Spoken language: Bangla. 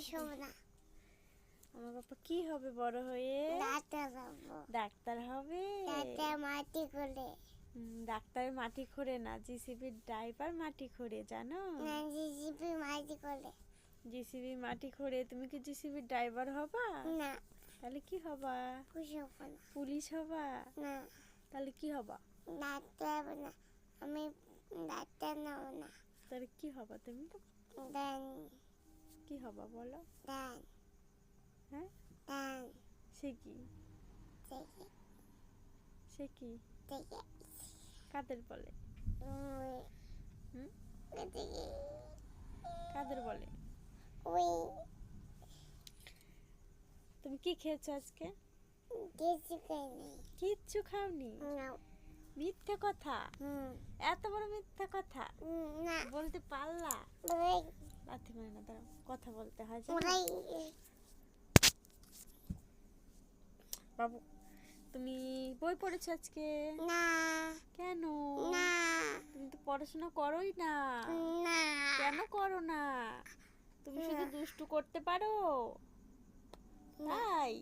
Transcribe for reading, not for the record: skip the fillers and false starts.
পুলিশ হবে না, আমার বাবা কি হবে বড় হয়ে? ডাক্তার হবো। ডাক্তার হবে। ডাক্তার মাটি করে ডাক্তার মাটি খোঁড়ে না, জিসিবির ড্রাইভার মাটি খোঁড়ে, জানো? না, জিজিপি মাটি করে জিসিবি মাটি খোঁড়ে। তুমি কি জিসিবির ড্রাইভার হবা? না, তাহলে কি হবা? পুলিশ হবে না। পুলিশ হবা? না, তাহলে কি হবা? ডাক্তার হবে না, আমি ডাক্তার নেব না। তাহলে কি হবা তুমি? দেন কি হবা বলো? দেন হ্যাঁ, দেন সে কি? থেকে সে কি? থেকে কাদের বলে? হুম? থেকে কাদের বলে? ওই তুমি কি খেয়েছো আজকে? কিছু খাই নাই। কিচ্ছু খাওনি? না, মিথ্যে কথা। হুম, এত বড় মিথ্যে কথা না, বলতে পারলা? ওই লাথি মারি না, দাঁড়াও, কথা বলতে হয় জানো? ওই বাবু, তুমি বই পড়েছো আজকে? না, কেন? না, তুমি তো পড়াশোনা করোই না। না, কেন করো না? তুমি শুধু দুষ্টু করতে পারো, তাই?